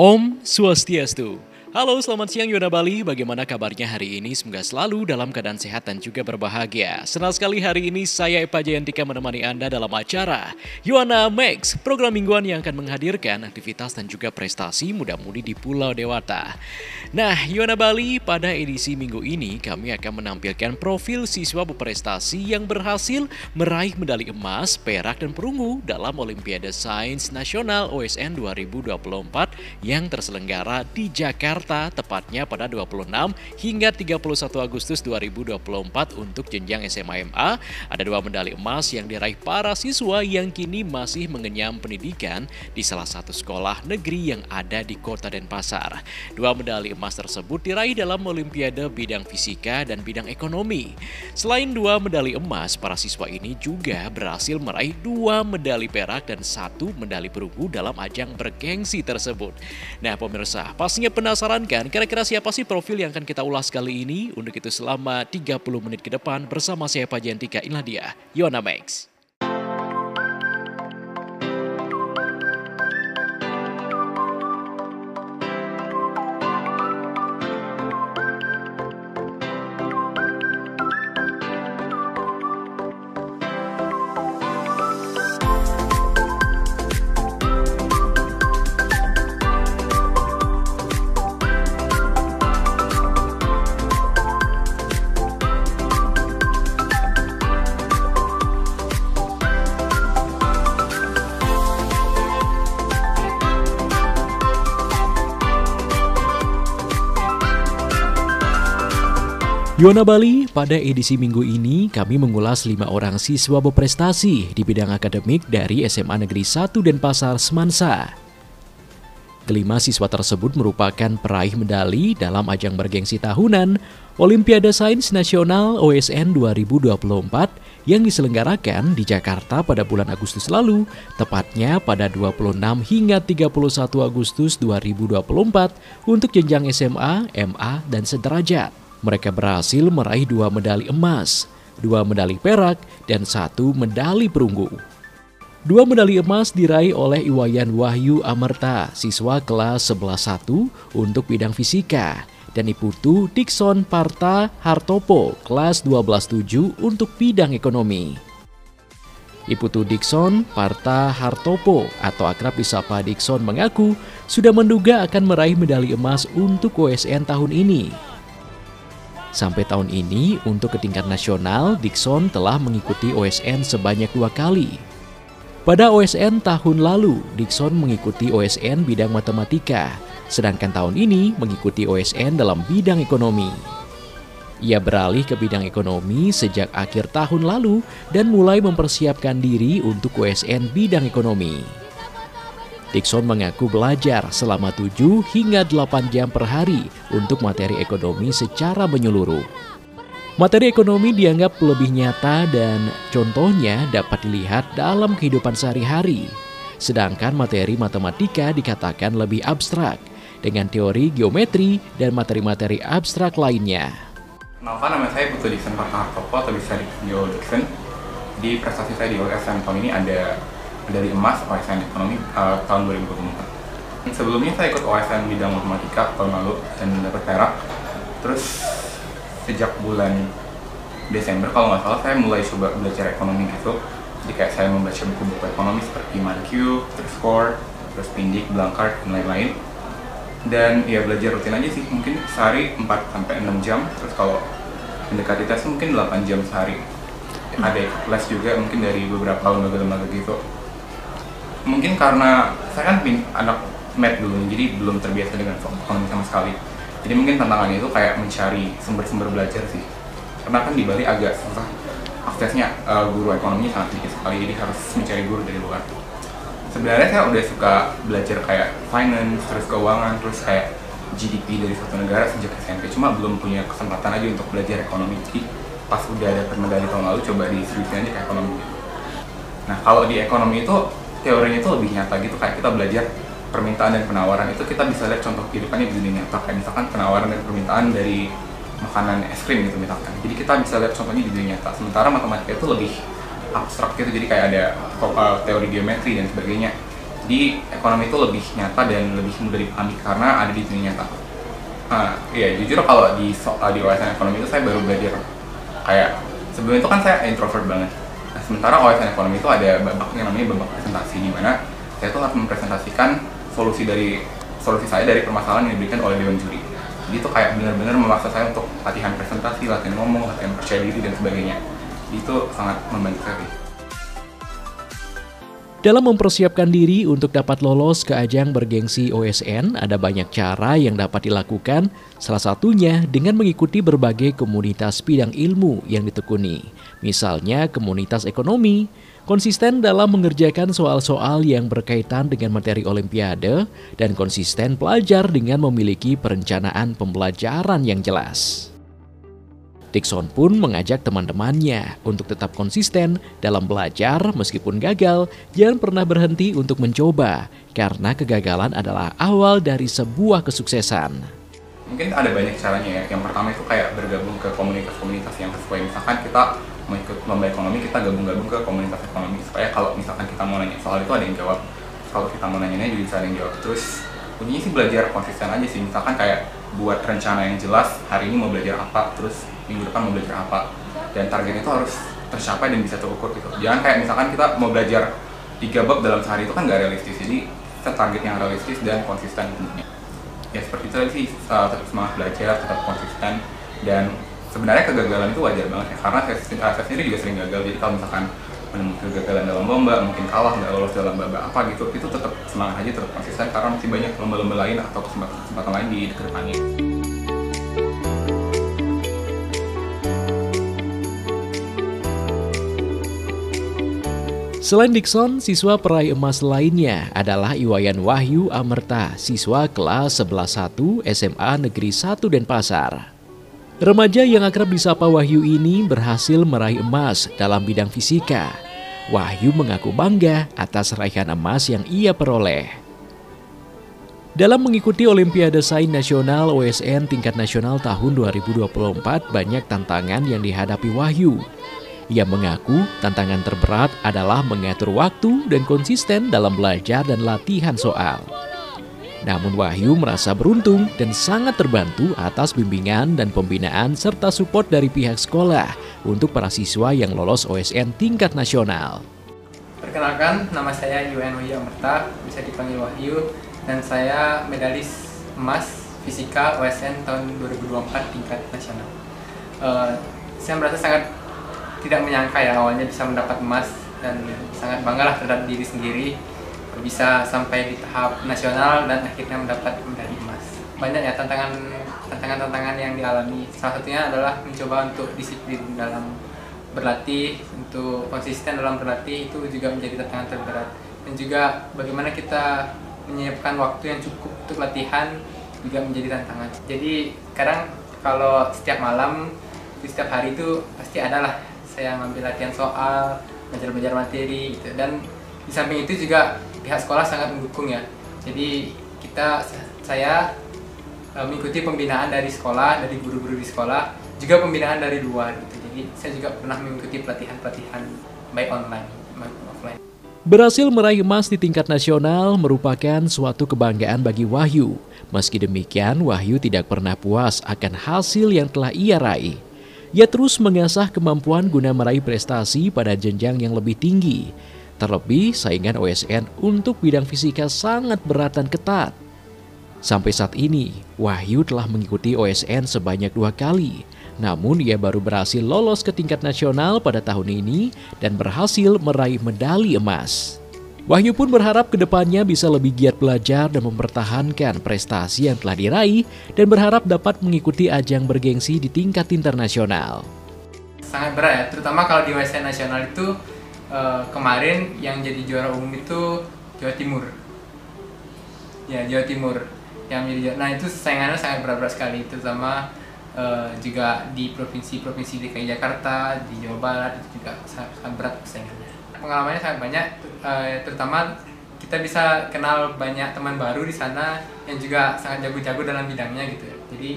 Om Swastiastu. Halo, selamat siang Yona Bali. Bagaimana kabarnya hari ini? Semoga selalu dalam keadaan sehat dan juga berbahagia. Senang sekali hari ini saya Epa Jayantika menemani Anda dalam acara Yona Max, program mingguan yang akan menghadirkan aktivitas dan juga prestasi muda-mudi di Pulau Dewata. Nah, Yona Bali, pada edisi minggu ini kami akan menampilkan profil siswa berprestasi yang berhasil meraih medali emas, perak, dan perunggu dalam Olimpiade Sains Nasional OSN 2024 yang terselenggara di Jakarta, tepatnya pada 26 hingga 31 Agustus 2024 untuk jenjang SMA-MA. Ada 2 medali emas yang diraih para siswa yang kini masih mengenyam pendidikan di salah satu sekolah negeri yang ada di Kota Denpasar. 2 medali emas tersebut diraih dalam Olimpiade bidang fisika dan bidang ekonomi. Selain 2 medali emas, para siswa ini juga berhasil meraih 2 medali perak dan 1 medali perunggu dalam ajang bergengsi tersebut. Nah pemirsa, pastinya penasaran kan kira-kira siapa sih profil yang akan kita ulas kali ini? Untuk itu selama 30 menit ke depan bersama saya Pak Jayantika, inilah dia Yona Max. Yona Bali, pada edisi minggu ini kami mengulas 5 orang siswa berprestasi di bidang akademik dari SMA Negeri 1 Denpasar, Semansa. Kelima siswa tersebut merupakan peraih medali dalam ajang bergengsi tahunan Olimpiade Sains Nasional OSN 2024 yang diselenggarakan di Jakarta pada bulan Agustus lalu, tepatnya pada 26 hingga 31 Agustus 2024 untuk jenjang SMA, MA, dan sederajat. Mereka berhasil meraih 2 medali emas, 2 medali perak, dan 1 medali perunggu. 2 medali emas diraih oleh Iwayan Wahyu Amerta, siswa kelas 11.1 untuk bidang fisika, dan Iputu Dikson Parta Hartopo, kelas 12.7 untuk bidang ekonomi. Iputu Dikson Parta Hartopo atau akrab disapa Dikson mengaku sudah menduga akan meraih medali emas untuk OSN tahun ini. Sampai tahun ini, untuk ke tingkat nasional, Dikson telah mengikuti OSN sebanyak 2 kali. Pada OSN tahun lalu, Dikson mengikuti OSN bidang matematika, sedangkan tahun ini mengikuti OSN dalam bidang ekonomi. Ia beralih ke bidang ekonomi sejak akhir tahun lalu dan mulai mempersiapkan diri untuk OSN bidang ekonomi. Dikson mengaku belajar selama 7 hingga 8 jam per hari untuk materi ekonomi secara menyeluruh. Materi ekonomi dianggap lebih nyata dan contohnya dapat dilihat dalam kehidupan sehari-hari. Sedangkan materi matematika dikatakan lebih abstrak dengan teori geometri dan materi-materi abstrak lainnya. Kenalkan, nama saya Putu Dikson Parta Hartopo atau bisa dipanggil Dikson. Di prestasi saya di OSN tahun ini ada medali emas OSN ekonomi tahun 2024. Sebelumnya saya ikut OSN bidang matematika tahun lalu dan dapat perak. Terus sejak bulan Desember kalau nggak salah saya mulai coba belajar ekonomi gitu. Jadi kayak saya membaca buku-buku ekonomi seperti Mankiew, terus Score, terus Pindik, Blankart, dan lain-lain. Dan ya belajar rutin aja sih, mungkin sehari 4-6 jam. Terus kalau mendekati tes mungkin 8 jam sehari. Ada les juga mungkin dari beberapa lembaga-lembaga gitu. Mungkin karena saya kan anak math dulu, jadi belum terbiasa dengan ekonomi sama sekali. Jadi mungkin tantangannya itu kayak mencari sumber-sumber belajar sih. Karena kan di Bali agak susah aksesnya, guru ekonomi sangat sedikit sekali, jadi harus mencari guru dari luar. Sebenarnya saya udah suka belajar kayak finance, terus keuangan, terus kayak GDP dari suatu negara sejak SMP. Cuma belum punya kesempatan aja untuk belajar ekonomi. Jadi pas udah dapat medali tahun lalu, coba diseriusin aja ke ekonomi. Nah kalau di ekonomi itu teorinya itu lebih nyata gitu, kayak kita belajar permintaan dan penawaran itu kita bisa lihat contoh kehidupannya di dunia nyata, kayak misalkan penawaran dan permintaan dari makanan es krim gitu misalkan. Jadi kita bisa lihat contohnya di dunia nyata. Sementara matematika itu lebih abstrak gitu, jadi kayak ada teori geometri dan sebagainya. Jadi ekonomi itu lebih nyata dan lebih mudah dipahami karena ada di dunia nyata. Iya, jujur kalau di OSN ekonomi itu saya baru belajar kayak sebelum itu kan saya introvert banget. Nah, sementara OSN ekonomi itu ada babak yang namanya babak presentasi, di mana saya tuh harus mempresentasikan solusi saya dari permasalahan yang diberikan oleh dewan juri. Jadi itu kayak benar-benar memaksa saya untuk latihan presentasi, latihan ngomong, latihan percaya diri dan sebagainya. Jadi itu sangat membantu sekali. Dalam mempersiapkan diri untuk dapat lolos ke ajang bergengsi OSN, ada banyak cara yang dapat dilakukan, salah satunya dengan mengikuti berbagai komunitas bidang ilmu yang ditekuni. Misalnya komunitas ekonomi, konsisten dalam mengerjakan soal-soal yang berkaitan dengan materi olimpiade, dan konsisten belajar dengan memiliki perencanaan pembelajaran yang jelas. Dickson pun mengajak teman-temannya untuk tetap konsisten dalam belajar meskipun gagal, jangan pernah berhenti untuk mencoba, karena kegagalan adalah awal dari sebuah kesuksesan. Mungkin ada banyak caranya ya. Yang pertama itu kayak bergabung ke komunitas-komunitas yang sesuai. Misalkan kita mau ikut lomba ekonomi, kita gabung-gabung ke komunitas ekonomi supaya kalau misalkan kita mau nanya soal itu ada yang jawab. Kalau kita mau nanya juga bisa ada yang jawab. Terus kuncinya sih belajar konsisten aja sih. Misalkan kayak buat rencana yang jelas, hari ini mau belajar apa, terus minggu depan mau belajar apa, dan targetnya itu harus tercapai dan bisa terukur gitu. Jangan kayak misalkan kita mau belajar 3 bab dalam sehari, itu kan gak realistis. Jadi set target yang realistis dan konsisten tentunya. Ya seperti itu sih, tetap semangat belajar, tetap konsisten, dan sebenarnya kegagalan itu wajar banget ya, karena saya sendiri juga sering gagal. Jadi kalau misalkan menemukan kegagalan dalam lomba, mungkin kalah, nggak lolos dalam lomba apa gitu, itu tetap semangat aja, tetap konsisten, karena masih banyak lomba-lomba lain atau kesempatan lain di kedepannya. Selain Dickson, siswa peraih emas lainnya adalah Iwayan Wahyu Amerta, siswa kelas 11-1 SMA Negeri 1 Denpasar. Remaja yang akrab disapa Wahyu ini berhasil meraih emas dalam bidang fisika. Wahyu mengaku bangga atas raihan emas yang ia peroleh. Dalam mengikuti Olimpiade Sains Nasional OSN tingkat nasional tahun 2024, banyak tantangan yang dihadapi Wahyu. Ia mengaku tantangan terberat adalah mengatur waktu dan konsisten dalam belajar dan latihan soal. Namun Wahyu merasa beruntung dan sangat terbantu atas bimbingan dan pembinaan serta support dari pihak sekolah untuk para siswa yang lolos OSN tingkat nasional. Perkenalkan, nama saya Iwayan Wahyu Amerta, bisa dipanggil Wahyu, dan saya medalis emas fisika OSN tahun 2024 tingkat nasional. Saya merasa sangat tidak menyangka ya awalnya bisa mendapat emas, dan sangat banggalah terhadap diri sendiri bisa sampai di tahap nasional dan akhirnya mendapat medali emas. Banyak ya tantangan yang dialami. Salah satunya adalah mencoba untuk disiplin dalam berlatih, untuk konsisten dalam berlatih, itu juga menjadi tantangan terberat. Dan juga bagaimana kita menyiapkan waktu yang cukup untuk latihan juga menjadi tantangan. Jadi kadang kalau setiap malam, setiap hari itu pasti adalah saya ngambil latihan soal, belajar materi gitu. Dan di samping itu juga pihak sekolah sangat mendukung ya. Jadi saya mengikuti pembinaan dari sekolah, dari guru-guru di sekolah, juga pembinaan dari luar gitu. Jadi saya juga pernah mengikuti pelatihan baik online maupun offline. Berhasil meraih emas di tingkat nasional merupakan suatu kebanggaan bagi Wahyu. Meski demikian, Wahyu tidak pernah puas akan hasil yang telah ia raih. Ia terus mengasah kemampuan guna meraih prestasi pada jenjang yang lebih tinggi. Terlebih, saingan OSN untuk bidang fisika sangat berat dan ketat. Sampai saat ini, Wahyu telah mengikuti OSN sebanyak 2 kali. Namun, ia baru berhasil lolos ke tingkat nasional pada tahun ini dan berhasil meraih medali emas. Wahyu pun berharap kedepannya bisa lebih giat belajar dan mempertahankan prestasi yang telah diraih dan berharap dapat mengikuti ajang bergengsi di tingkat internasional. Sangat berat ya, terutama kalau di OSN nasional itu kemarin yang jadi juara umum itu Jawa Timur. Ya, Jawa Timur yang menjadi juara. Nah, itu saingannya sangat berat-berat sekali, terutama juga di provinsi DKI Jakarta, di Jawa Barat itu juga sangat berat saingannya. Pengalamannya sangat banyak, terutama kita bisa kenal banyak teman baru di sana yang juga sangat jago-jago dalam bidangnya gitu ya. Jadi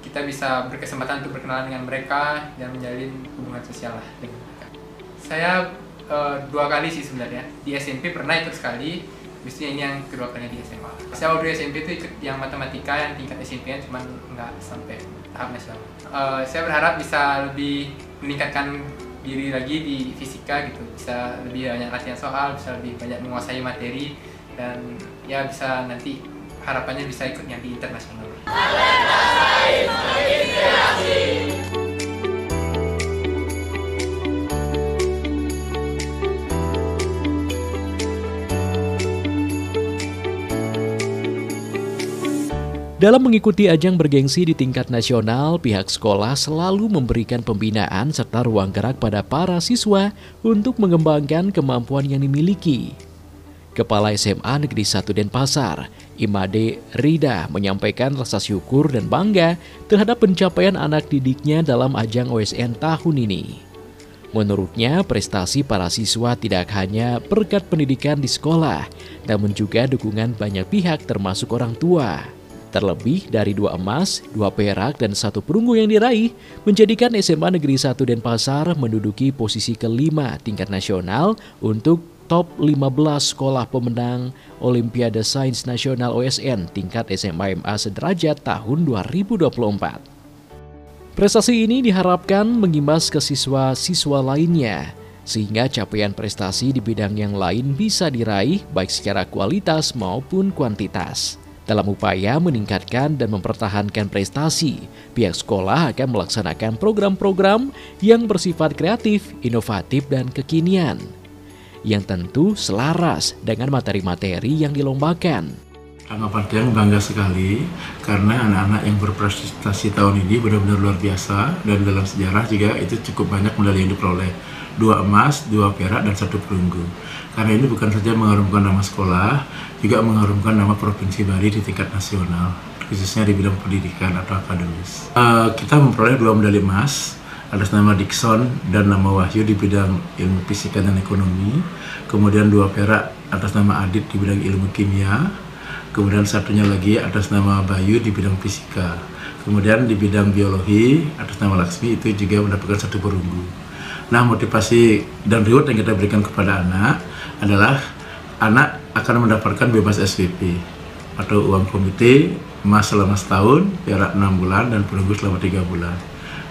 kita bisa berkesempatan untuk berkenalan dengan mereka dan menjalin hubungan sosial lah dengan mereka. Saya 2 kali sih sebenarnya. Di SMP pernah ikut sekali, Biasanya ini yang kedua kalinya di SMA. Saya waktu SMP itu ikut yang matematika yang tingkat SMP, cuman nggak sampai tahap nasional. Saya berharap bisa lebih meningkatkan diri lagi di fisika gitu, bisa lebih banyak latihan soal, bisa lebih banyak menguasai materi, dan ya bisa nanti harapannya bisa ikut yang di internasional. Dalam mengikuti ajang bergengsi di tingkat nasional, pihak sekolah selalu memberikan pembinaan serta ruang gerak pada para siswa untuk mengembangkan kemampuan yang dimiliki. Kepala SMA Negeri 1 Denpasar, Imade Rida, menyampaikan rasa syukur dan bangga terhadap pencapaian anak didiknya dalam ajang OSN tahun ini. Menurutnya, prestasi para siswa tidak hanya berkat pendidikan di sekolah, namun juga dukungan banyak pihak termasuk orang tua. Terlebih dari 2 emas, 2 perak, dan 1 perunggu yang diraih, menjadikan SMA Negeri 1 Denpasar menduduki posisi kelima tingkat nasional untuk top 15 sekolah pemenang Olimpiade Sains Nasional OSN tingkat SMA MA sederajat tahun 2024. Prestasi ini diharapkan mengimbas ke siswa-siswa lainnya, sehingga capaian prestasi di bidang yang lain bisa diraih baik secara kualitas maupun kuantitas. Dalam upaya meningkatkan dan mempertahankan prestasi, pihak sekolah akan melaksanakan program-program yang bersifat kreatif, inovatif, dan kekinian, yang tentu selaras dengan materi-materi yang dilombakan. Tanggapan Tiang bangga sekali karena anak-anak yang berprestasi tahun ini benar-benar luar biasa, dan dalam sejarah juga itu cukup banyak medali yang diperoleh. 2 emas, 2 perak, dan 1 perunggu. Karena ini bukan saja mengharumkan nama sekolah, juga mengharumkan nama Provinsi Bali di tingkat nasional, khususnya di bidang pendidikan atau akademis. Kita memperoleh 2 medali emas atas nama Dikson dan nama Wahyu di bidang ilmu fisika dan ekonomi, kemudian 2 perak atas nama Adit di bidang ilmu kimia, kemudian satunya lagi atas nama Bayu di bidang fisika, kemudian di bidang biologi atas nama Laksmi itu juga mendapatkan 1 perunggu. Nah, motivasi dan reward yang kita berikan kepada anak adalah anak akan mendapatkan bebas SPP atau uang komite, emas selama setahun, perak 6 bulan, dan perunggu selama 3 bulan.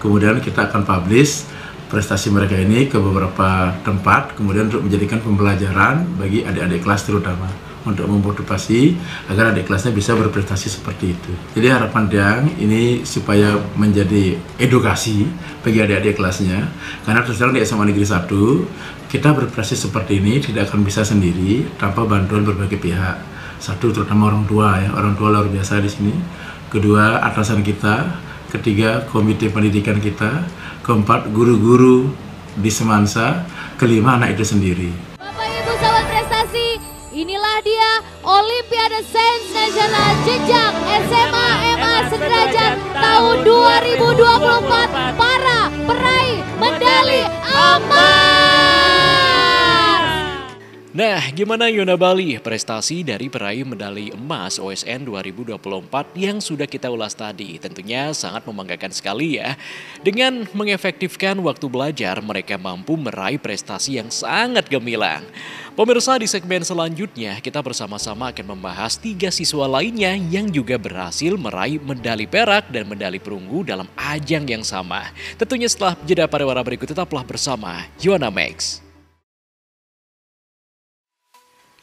Kemudian kita akan publish prestasi mereka ini ke beberapa tempat, kemudian untuk menjadikan pembelajaran bagi adik-adik kelas terutama, untuk memotivasi agar adik kelasnya bisa berprestasi seperti itu. Jadi harapan Tiang ini supaya menjadi edukasi bagi adik-adik kelasnya, karena terus terang di SMA Negeri 1 kita berprestasi seperti ini tidak akan bisa sendiri tanpa bantuan berbagai pihak. Satu, terutama orang tua ya, orang tua luar biasa di sini. Kedua, atasan kita. Ketiga, komite pendidikan kita. Keempat, guru-guru di Semansa. Kelima, anak itu sendiri. Bapak Ibu sahabat prestasi, inilah dia Olimpiade Sains Nasional Jenjang SMA MA sederajat tahun 2024, para peraih medali emas. Nah, gimana Yona Bali prestasi dari peraih medali emas OSN 2024 yang sudah kita ulas tadi? Tentunya sangat membanggakan sekali ya. Dengan mengefektifkan waktu belajar, mereka mampu meraih prestasi yang sangat gemilang. Pemirsa, di segmen selanjutnya kita bersama-sama akan membahas 3 siswa lainnya yang juga berhasil meraih medali perak dan medali perunggu dalam ajang yang sama. Tentunya setelah jeda pariwara berikut, tetaplah bersama Yona Max.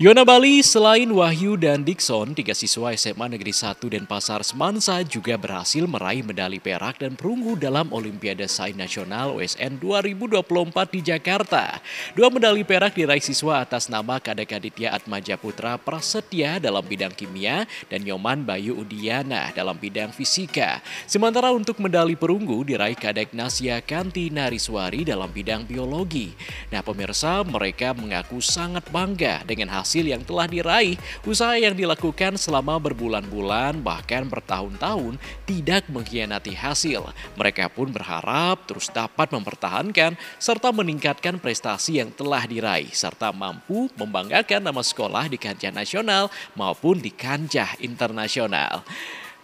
Yona Bali, selain Wahyu dan Dikson, 3 siswa SMA Negeri 1 Denpasar Semansa juga berhasil meraih medali perak dan perunggu dalam Olimpiade Sains Nasional OSN 2024 di Jakarta. 2 medali perak diraih siswa atas nama Kadek Aditya Atmaja Putra Prasetya dalam bidang kimia dan Nyoman Bayu Udiana dalam bidang fisika. Sementara untuk medali perunggu diraih Kadek Nasya Kanti Nariswari dalam bidang biologi. Nah pemirsa, mereka mengaku sangat bangga dengan hasil yang telah diraih. Usaha yang dilakukan selama berbulan-bulan bahkan bertahun-tahun tidak mengkhianati hasil. Mereka pun berharap terus dapat mempertahankan serta meningkatkan prestasi yang telah diraih serta mampu membanggakan nama sekolah di kancah nasional maupun di kancah internasional.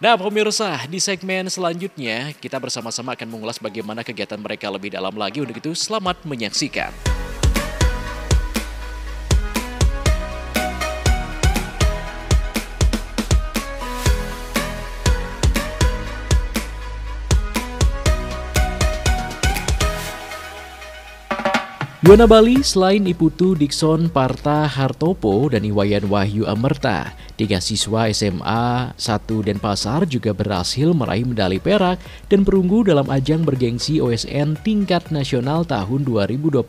Nah pemirsa, di segmen selanjutnya kita bersama-sama akan mengulas bagaimana kegiatan mereka lebih dalam lagi. Untuk itu selamat menyaksikan. Yuwana Bali selain Iputu Dikson Parta Hartopo dan Iwayan Wahyu Amerta, 3 siswa SMA 1 Denpasar juga berhasil meraih medali perak dan perunggu dalam ajang bergengsi OSN tingkat nasional tahun 2024.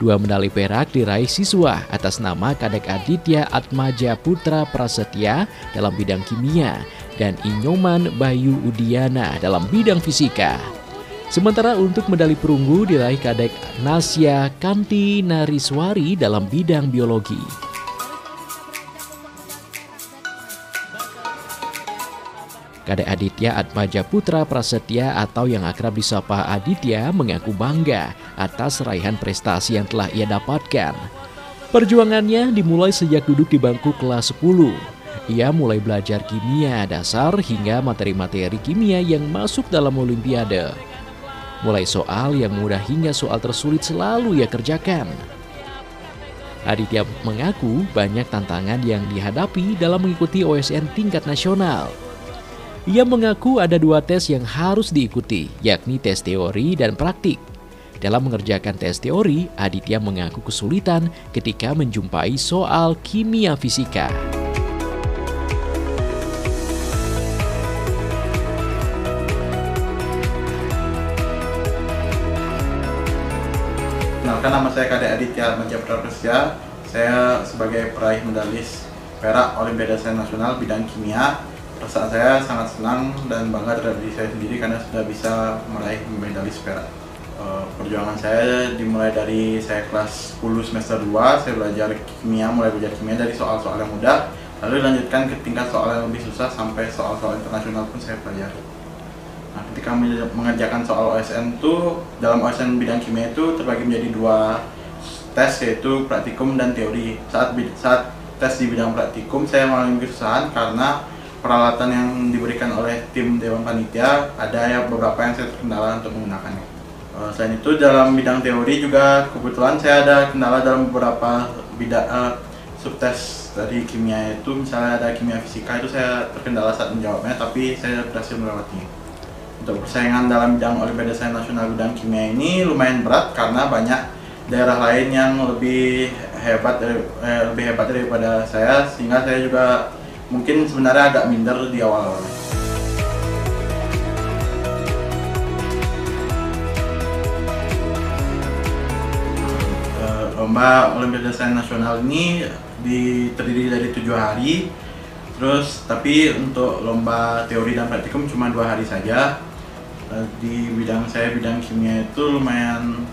2 medali perak diraih siswa atas nama Kadek Aditya Atmaja Putra Prasetya dalam bidang kimia dan Inyoman Bayu Udiana dalam bidang fisika. Sementara untuk medali perunggu diraih Kadek Nasya Kanti Nariswari dalam bidang biologi. Kadek Aditya Atmaja Putra Prasetya atau yang akrab disapa Aditya mengaku bangga atas raihan prestasi yang telah ia dapatkan. Perjuangannya dimulai sejak duduk di bangku kelas 10. Ia mulai belajar kimia dasar hingga materi-materi kimia yang masuk dalam olimpiade. Mulai soal yang mudah hingga soal tersulit selalu ia kerjakan. Aditya mengaku banyak tantangan yang dihadapi dalam mengikuti OSN tingkat nasional. Ia mengaku ada 2 tes yang harus diikuti, yakni tes teori dan praktik. Dalam mengerjakan tes teori, Aditya mengaku kesulitan ketika menjumpai soal kimia fisika. Kenalkan, nama saya Kadek Aditya Atmaja Putra Prasetya. Saya sebagai peraih medalis perak Olimpiade Sains Nasional bidang kimia. Perasaan saya sangat senang dan bangga terhadap diri saya sendiri karena sudah bisa meraih medalis perak. Perjuangan saya dimulai dari saya kelas 10 semester 2, saya belajar kimia, mulai belajar kimia dari soal-soal yang mudah, lalu dilanjutkan ke tingkat soal yang lebih susah sampai soal-soal internasional pun saya pelajari. Nah, ketika mengerjakan soal OSN itu, dalam OSN bidang kimia itu terbagi menjadi 2 tes, yaitu praktikum dan teori. Saat tes di bidang praktikum saya mengalami kesusahan karena peralatan yang diberikan oleh tim Dewan Panitia ada beberapa yang saya terkendala untuk menggunakannya. Selain itu dalam bidang teori juga kebetulan saya ada kendala dalam beberapa bidang subtes dari kimia itu, misalnya ada kimia fisika itu saya terkendala saat menjawabnya, tapi saya berhasil melewatinya. Untuk persaingan dalam bidang Olimpiade Sains Nasional bidang kimia ini lumayan berat karena banyak daerah lain yang lebih hebat daripada saya, sehingga saya juga mungkin sebenarnya agak minder di awal-awal. Lomba Olimpiade Sains Nasional ini terdiri dari 7 hari, tapi untuk lomba teori dan praktikum cuma 2 hari saja. Di bidang saya, bidang kimia itu lumayan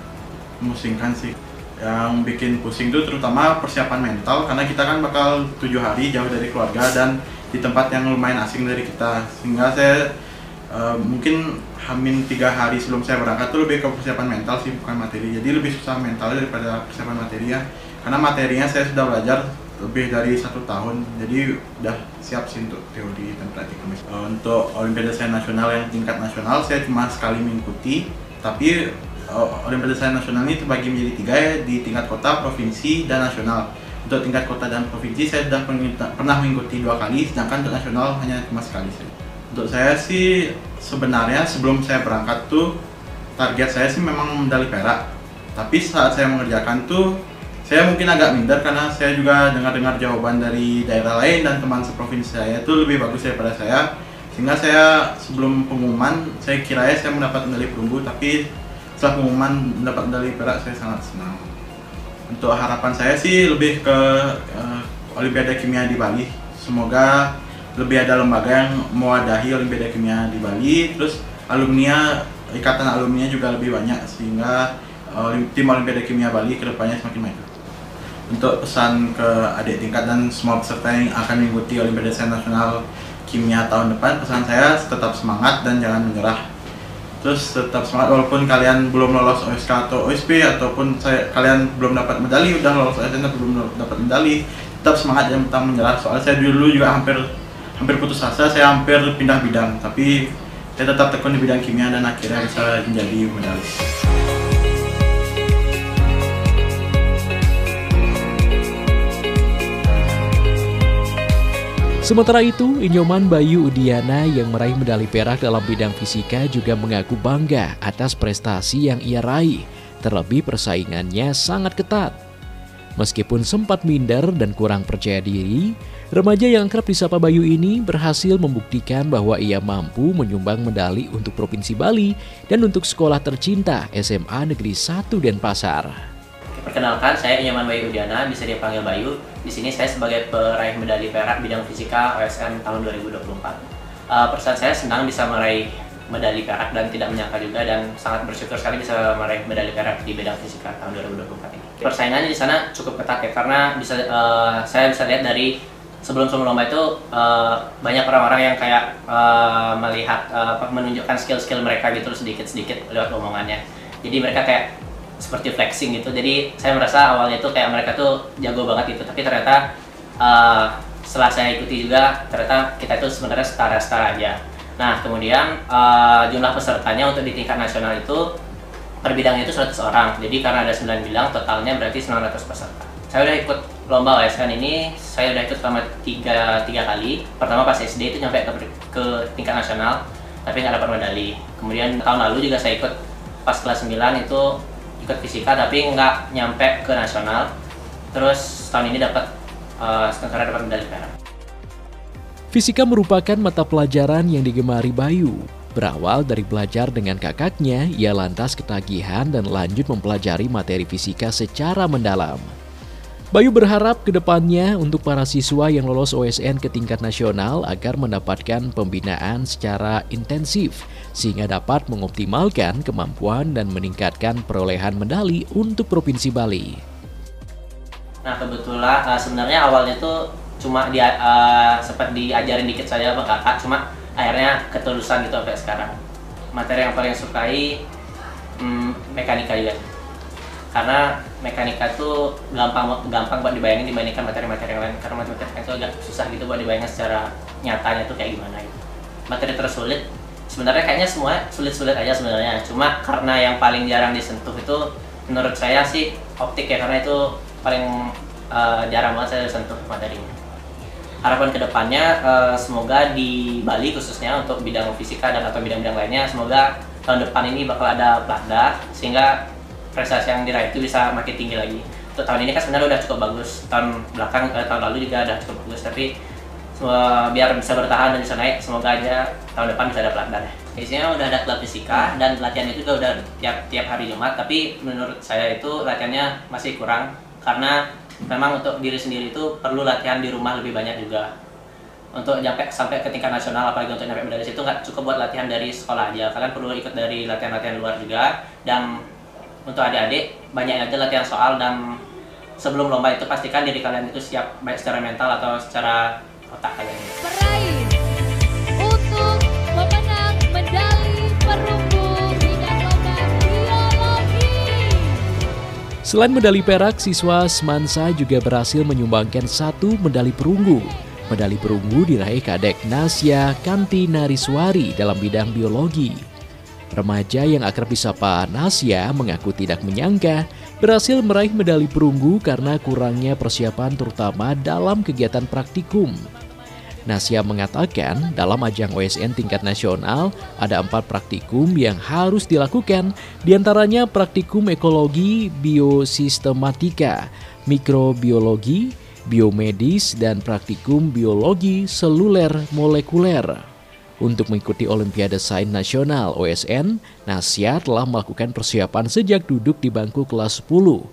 memusingkan sih. Yang bikin pusing itu terutama persiapan mental, karena kita kan bakal 7 hari jauh dari keluarga dan di tempat yang lumayan asing dari kita, sehingga saya mungkin hamin 3 hari sebelum saya berangkat tuh lebih ke persiapan mental sih, bukan materi. Jadi lebih susah mental daripada persiapan materi ya, karena materinya saya sudah belajar lebih dari 1 tahun, jadi udah siap sih untuk teori dan praktikum. Untuk Olimpiade Sains Nasional yang tingkat nasional saya cuma sekali mengikuti, tapi Olimpiade Sains Nasional ini terbagi menjadi 3 ya, di tingkat kota, provinsi, dan nasional. Untuk tingkat kota dan provinsi saya sudah pernah mengikuti 2 kali, sedangkan untuk nasional hanya cuma sekali saja. Untuk saya sih sebenarnya sebelum saya berangkat tuh target saya sih memang medali perak, tapi saat saya mengerjakan tuh saya mungkin agak minder karena saya juga dengar jawaban dari daerah lain dan teman seprovinsi saya itu lebih bagus daripada saya, sehingga saya sebelum pengumuman saya kira saya mendapat medali perunggu, tapi setelah pengumuman mendapat medali perak saya sangat senang. Untuk harapan saya sih lebih ke Olimpiade Kimia di Bali. Semoga lebih ada lembaga yang mewadahi Olimpiade Kimia di Bali, terus ikatan alumni juga lebih banyak, sehingga tim Olimpiade Kimia Bali kedepannya semakin maju. Untuk pesan ke adik tingkat dan semua peserta yang akan mengikuti Olimpiade Sains Nasional Kimia tahun depan, pesan saya tetap semangat dan jangan menyerah. Terus tetap semangat walaupun kalian belum lolos OSK atau OSP, ataupun kalian belum dapat medali, udah lolos OSN tapi belum dapat medali, tetap semangat dan tetap menyerah. Soalnya saya dulu juga hampir putus asa, saya hampir pindah bidang, tapi saya tetap tekun di bidang kimia dan akhirnya bisa menjadi medalis. Sementara itu, Inyoman Bayu Udiana yang meraih medali perak dalam bidang fisika juga mengaku bangga atas prestasi yang ia raih. Terlebih persaingannya sangat ketat. Meskipun sempat minder dan kurang percaya diri, remaja yang akrab disapa Bayu ini berhasil membuktikan bahwa ia mampu menyumbang medali untuk Provinsi Bali dan untuk sekolah tercinta SMA Negeri 1 Denpasar. Perkenalkan, saya Inyaman Bayu Udiana, bisa dipanggil Bayu. Di sini saya sebagai peraih medali perak bidang fisika OSN tahun 2024. Perasaan saya senang bisa meraih medali perak dan tidak menyangka juga, dan sangat bersyukur sekali bisa meraih medali perak di bidang fisika tahun 2024 ini. Persaingannya di sana cukup ketat ya, karena saya bisa lihat dari sebelum lomba itu banyak orang-orang yang kayak melihat menunjukkan skill-skill mereka gitu sedikit-sedikit lewat omongannya. Jadi mereka kayak seperti flexing gitu. Jadi saya merasa awalnya itu kayak mereka tuh jago banget gitu, tapi ternyata setelah saya ikuti juga ternyata kita itu sebenarnya setara-setara aja. Nah, kemudian jumlah pesertanya untuk di tingkat nasional itu per bidangnya itu 100 orang. Jadi karena ada 9 bidang, totalnya berarti 900 peserta. Saya udah ikut lomba OSN ini, saya udah ikut selama 3 kali. Pertama pas SD itu nyampe ke tingkat nasional, tapi nggak dapat medali. Kemudian tahun lalu juga saya ikut pas kelas 9 itu ikut fisika, tapi nggak nyampe ke nasional. Terus tahun ini dapat sementara dapat medali perak. Fisika merupakan mata pelajaran yang digemari Bayu. Berawal dari belajar dengan kakaknya, ia lantas ketagihan dan lanjut mempelajari materi fisika secara mendalam. Bayu berharap ke depannya untuk para siswa yang lolos OSN ke tingkat nasional agar mendapatkan pembinaan secara intensif, sehingga dapat mengoptimalkan kemampuan dan meningkatkan perolehan medali untuk Provinsi Bali. Nah, kebetulan sebenarnya awalnya tuh cuma sempat diajarin dikit saja sama kakak, cuma akhirnya ketulusan gitu sampai sekarang. Materi yang paling sukai mekanika juga, karena mekanika tuh gampang buat dibayangin dibandingkan materi-materi yang lain, karena matematika itu agak susah gitu buat dibayangin secara nyatanya tuh kayak gimana gitu. Materi tersulit sebenarnya kayaknya semua sulit-sulit aja sebenarnya, cuma karena yang paling jarang disentuh itu menurut saya sih optik ya, karena itu paling jarang banget saya sentuh materinya. Harapan kedepannya semoga di Bali khususnya untuk bidang fisika dan atau bidang-bidang lainnya, semoga tahun depan ini bakal ada platda sehingga prestasi yang diraih itu bisa makin tinggi lagi. Untuk tahun ini kan sebenarnya udah cukup bagus, tahun lalu juga udah cukup bagus, tapi biar bisa bertahan dan bisa naik, semoga aja tahun depan bisa ada platda deh. Biasanya udah ada klub fisika dan latihan itu juga udah tiap hari Jumat, tapi menurut saya itu latihannya masih kurang, karena memang untuk diri sendiri itu perlu latihan di rumah lebih banyak juga. Untuk sampai ke tingkat nasional, apalagi untuk nyampe medali itu nggak cukup buat latihan dari sekolah aja. Kalian perlu ikut dari latihan-latihan luar juga. Dan untuk adik-adik, banyak aja latihan soal, dan sebelum lomba itu pastikan diri kalian itu siap, baik secara mental atau secara otak kalian. Peraih untuk pemenang medali perunggu bidang lomba biologi. Selain medali perak, siswa Semansa juga berhasil menyumbangkan 1 medali perunggu. Medali perunggu diraih Kadek Nasya Kanti Nariswari dalam bidang biologi. Remaja yang akrab disapa Nasya mengaku tidak menyangka berhasil meraih medali perunggu karena kurangnya persiapan terutama dalam kegiatan praktikum. Nasya mengatakan dalam ajang OSN tingkat nasional ada 4 praktikum yang harus dilakukan, diantaranya praktikum ekologi, biosistematika, mikrobiologi, biomedis, dan praktikum biologi seluler molekuler. Untuk mengikuti Olimpiade Sains Nasional OSN, Nasya telah melakukan persiapan sejak duduk di bangku kelas 10.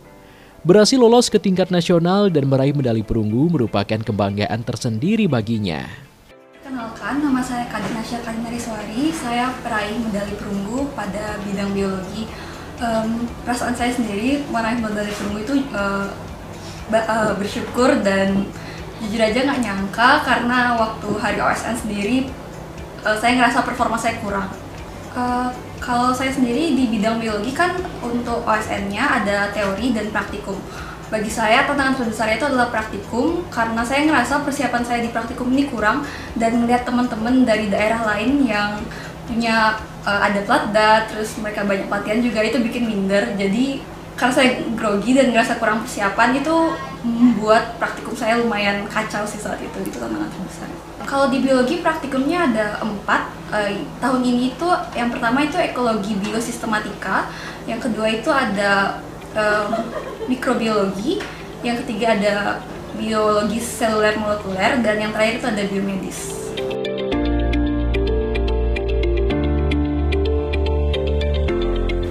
Berhasil lolos ke tingkat nasional dan meraih medali perunggu merupakan kebanggaan tersendiri baginya. Kenalkan, nama saya Kadek Nasya Kanti Nariswari. Saya peraih medali perunggu pada bidang biologi. Perasaan saya sendiri meraih medali perunggu itu bersyukur dan jujur aja nggak nyangka, karena waktu hari OSN sendiri saya ngerasa performa saya kurang. Kalau saya sendiri di bidang biologi kan untuk OSN-nya ada teori dan praktikum. Bagi saya tantangan terbesarnya itu adalah praktikum, karena saya ngerasa persiapan saya di praktikum ini kurang, dan melihat teman-teman dari daerah lain yang punya ada platda, terus mereka banyak latihan juga, itu bikin minder. Jadi karena saya grogi dan ngerasa kurang persiapan, itu membuat praktikum saya lumayan kacau sih saat itu tantangan terbesar. Kalau di biologi praktikumnya ada 4. Tahun ini itu yang pertama itu ekologi biosistematika, yang kedua itu ada mikrobiologi, yang ketiga ada biologi seluler molekuler, dan yang terakhir itu ada biomedis.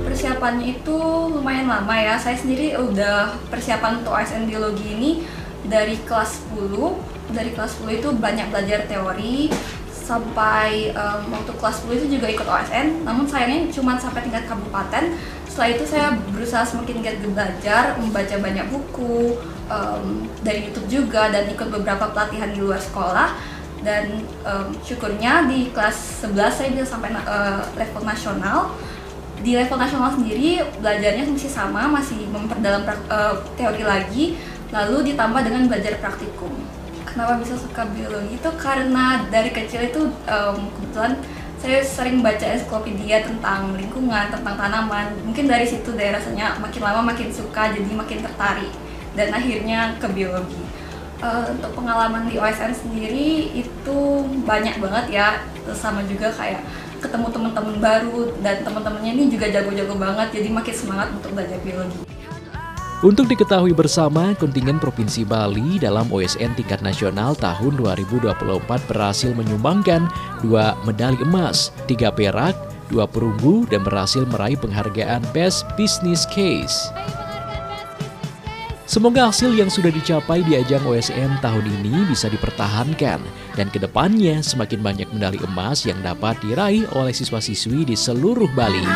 Persiapannya itu lumayan lama ya. Saya sendiri udah persiapan untuk OSN biologi ini dari kelas 10. Dari kelas 10 itu banyak belajar teori sampai waktu kelas 10 itu juga ikut OSN. Namun sayangnya cuma sampai tingkat kabupaten. Setelah itu saya berusaha semakin giat belajar, membaca banyak buku dari YouTube juga, dan ikut beberapa pelatihan di luar sekolah. Dan syukurnya di kelas 11 saya bisa sampai level nasional. Di level nasional sendiri belajarnya masih sama, masih memperdalam teori lagi, lalu ditambah dengan belajar praktikum. Kenapa bisa suka biologi itu karena dari kecil itu kebetulan saya sering baca ensiklopedia tentang lingkungan, tentang tanaman. Mungkin dari situ deh rasanya makin lama makin suka, jadi makin tertarik, dan akhirnya ke biologi. Untuk pengalaman di OSN sendiri itu banyak banget ya, sama juga kayak ketemu teman-teman baru, dan teman-temannya ini juga jago-jago banget, jadi makin semangat untuk belajar biologi. Untuk diketahui bersama, kontingen Provinsi Bali dalam OSN tingkat nasional tahun 2024 berhasil menyumbangkan 2 medali emas, 3 perak, 2 perunggu, dan berhasil meraih penghargaan Best Business Case. Semoga hasil yang sudah dicapai di ajang OSN tahun ini bisa dipertahankan, dan kedepannya semakin banyak medali emas yang dapat diraih oleh siswa-siswi di seluruh Bali.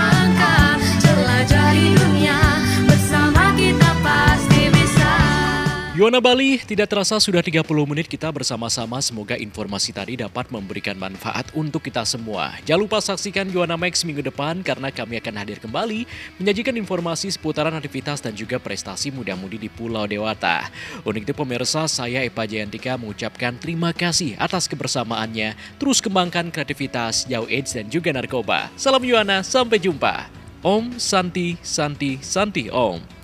Yuana Bali, tidak terasa sudah 30 menit kita bersama-sama. Semoga informasi tadi dapat memberikan manfaat untuk kita semua. Jangan lupa saksikan Yuana Max minggu depan, karena kami akan hadir kembali menyajikan informasi seputaran aktivitas dan juga prestasi muda-mudi di Pulau Dewata. Untuk itu pemirsa, saya Epa Jayantika mengucapkan terima kasih atas kebersamaannya. Terus kembangkan kreativitas, jauh AIDS dan juga narkoba. Salam Yuana, sampai jumpa. Om Santi Santi Santi Om.